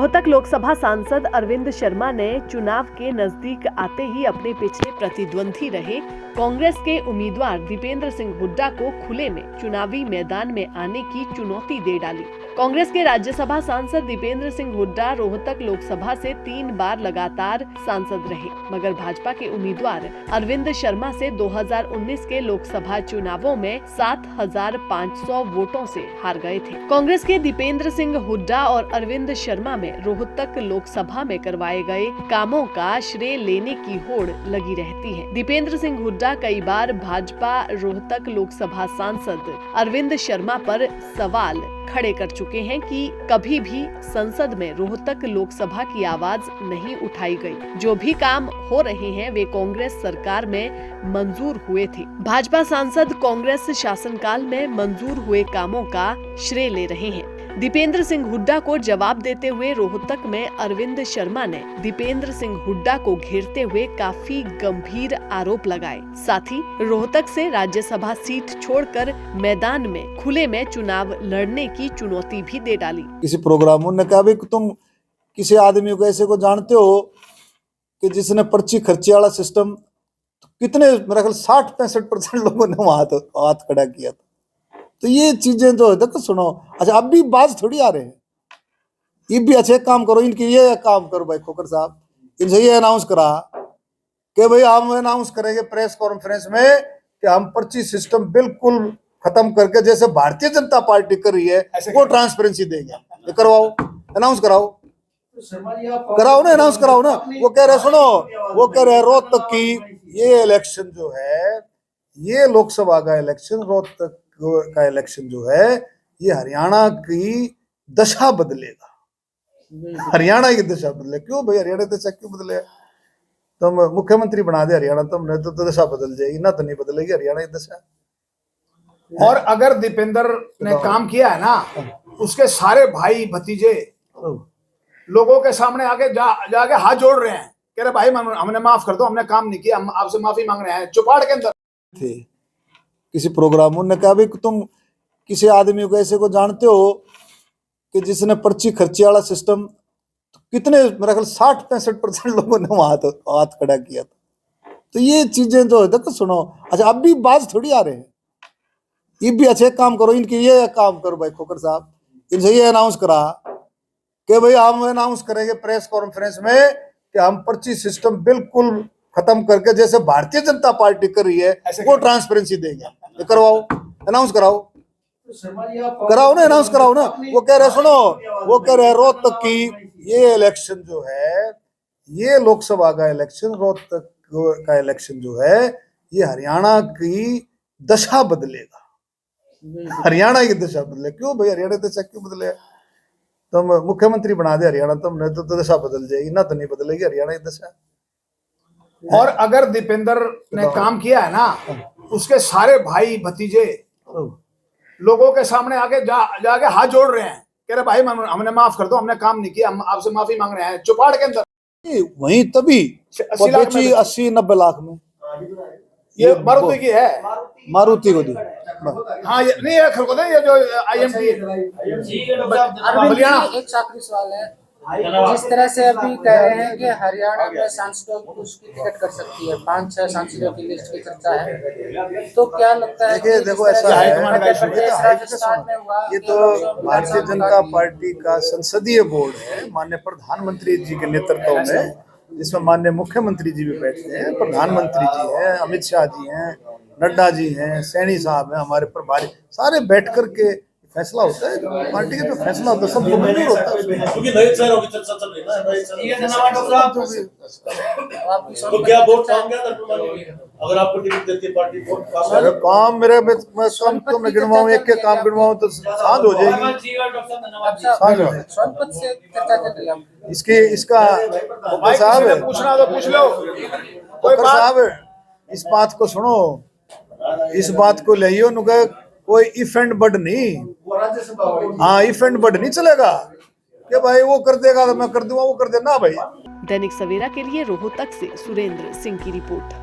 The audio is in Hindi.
रोहतक लोकसभा सांसद अरविंद शर्मा ने चुनाव के नजदीक आते ही अपने पिछले प्रतिद्वंदी रहे कांग्रेस के उम्मीदवार दीपेंद्र सिंह हुड्डा को खुले में चुनावी मैदान में आने की चुनौती दे डाली। कांग्रेस के राज्यसभा सांसद दीपेंद्र सिंह हुड्डा रोहतक लोकसभा से 3 बार लगातार सांसद रहे, मगर भाजपा के उम्मीदवार अरविंद शर्मा से 2019 के लोकसभा चुनावों में 7,500 वोटों से हार गए थे। कांग्रेस के दीपेंद्र सिंह हुड्डा और अरविंद शर्मा में रोहतक लोकसभा में करवाए गए कामों का श्रेय लेने की होड़ लगी रहती है। दीपेंद्र सिंह हुड्डा कई बार भाजपा रोहतक लोकसभा सांसद अरविंद शर्मा पर सवाल खड़े कर चुके हैं कि कभी भी संसद में रोहतक लोकसभा की आवाज नहीं उठाई गई। जो भी काम हो रहे हैं वे कांग्रेस सरकार में मंजूर हुए थे। भाजपा सांसद कांग्रेस शासनकाल में मंजूर हुए कामों का श्रेय ले रहे हैं। दीपेंद्र सिंह हुड्डा को जवाब देते हुए रोहतक में अरविंद शर्मा ने दीपेंद्र सिंह हुड्डा को घेरते हुए काफी गंभीर आरोप लगाए। साथ ही रोहतक से राज्यसभा सीट छोड़कर मैदान में खुले में चुनाव लड़ने की चुनौती भी दे डाली। किसी प्रोग्राम ने कहा भी तुम किसी आदमी को ऐसे को जानते हो कि जिसने पर्ची खर्ची वाला सिस्टम कितने मेरा ख्याल 60-65% लोगों ने वहां हाथ खड़ा किया था। तो ये चीजें जो है देखो सुनो, अच्छा अब भी बाज थोड़ी आ रहे हैं, ये भी अच्छे काम करो, इनकी ये काम करो भाई खोकर साहब, इनसे ये अनाउंस करा कि भाई हम अनाउंस करेंगे प्रेस कॉन्फ्रेंस में कि हम पर्ची सिस्टम बिल्कुल खत्म करके जैसे भारतीय जनता पार्टी कर रही है वो ट्रांसपेरेंसी देंगे। ये करवाओ, अनाउंस कराओ ना, अनाउंस कराओ ना। वो कह रहे सुनो, वो कह रहे रोहतक की ये इलेक्शन जो है, ये लोकसभा का इलेक्शन, रोहतक का इलेक्शन जो है ये हरियाणा की दशा बदलेगा, हरियाणा की दशा बदले। क्यों भाई हरियाणा की दशा क्यों बदले? तुम मुख्यमंत्री बना दे हरियाणा, तुमने तो दशा बदल जाएगी ना, तो नहीं बदलेगी हरियाणा की दशा। और अगर दीपेंद्र ने काम किया है ना, उसके सारे भाई भतीजे लोगों के सामने आके जाके हाथ जोड़ रहे हैं, कह रहे भाई हमने माफ कर दो, हमने काम नहीं किया, हम आपसे माफी मांग रहे हैं। चुपाड़ के अंदर थे किसी प्रोग्राम ने कहा भी तुम किसी आदमी को ऐसे को जानते हो कि जिसने पर्ची खर्ची वाला सिस्टम कितने मेरा ख्याल 60-65% लोगों ने वहां हाथ खड़ा किया था। तो ये चीजें जो है देखो सुनो, अच्छा अब भी बाज थोड़ी आ रहे हैं, ये भी अच्छे काम करो, इनकी ये काम करो भाई खोकर साहब, इनसे ये अनाउंस करा कि भाई हम अनाउंस करेंगे प्रेस कॉन्फ्रेंस में कि हम पर्ची सिस्टम बिल्कुल खत्म करके जैसे भारतीय जनता पार्टी कर रही है वो ट्रांसपेरेंसी देंगे। ये करवाओ, अनाउंस कराओ ना, अनाउंस कराओ ना। वो कह रहे सुनो, वो कह रहे रोहतक की ये इलेक्शन जो है, ये लोकसभा का इलेक्शन, रोहतक का इलेक्शन जो है ये हरियाणा की दशा बदलेगा, हरियाणा की दशा बदले। क्यों भाई हरियाणा की दशा क्यों बदले? तुम मुख्यमंत्री बना दे हरियाणा, तुमने तो दशा बदल जाएगी ना, तो नहीं बदलेगी हरियाणा की दशा। और अगर दीपेंद्र ने काम किया है ना, उसके सारे भाई भतीजे लोगों के सामने आके जाके हाथ जोड़ रहे हैं, कह रहे भाई हमने माफ कर दो, हमने काम नहीं किया, हम आपसे माफी मांग रहे हैं। चुपाड़ के अंदर वहीं तभी 80-90 लाख में ये मारुति की है, मारुति को दी। हाँ ये नहीं है खरगोदे, ये जो IMT हरियाणा। एक आखिरी सवाल है, जिस तरह से अभी कह रहे हैं कि हरियाणा में सांसदों को उसकी टिकट कर सकती है, 5-6 सांसदों की लिस्ट की चर्चा है, तो क्या लगता है? देखो ऐसा है, राजस्थान में हुआ, ये तो भारतीय जनता पार्टी का संसदीय बोर्ड है, माननीय प्रधानमंत्री जी के नेतृत्व में, जिसमें माननीय मुख्यमंत्री जी भी बैठते हैं, प्रधानमंत्री जी हैं, अमित शाह जी हैं, नड्डा जी हैं, सैनी साहब हैं, हमारे प्रभारी, सारे बैठ करके फैसला होता है। पार्टी का जो फैसला होता है सबको मंजूर होता है उसमें। क्योंकि नए चेहरों की चर्चा चल रही है ना, तो क्या वोट काम क्या अगर आपको टिकट देती है पार्टी वोट काम मेरे मैं कम तुमने गिनवाऊं, एक के काम गिनवाऊं तो साझ हो जाएगी। इसके इसका साहब है, पूछना तो पूछ लो, कोई साहब इस बात को सुनो, इस बात को लियो नुका कोई इफ एंड बट नहीं, हाँ इफ एंड बट नहीं चलेगा कि भाई वो कर देगा तो मैं कर दूंगा, वो कर देना भाई। दैनिक सवेरा के लिए रोहतक से सुरेंद्र सिंह की रिपोर्ट।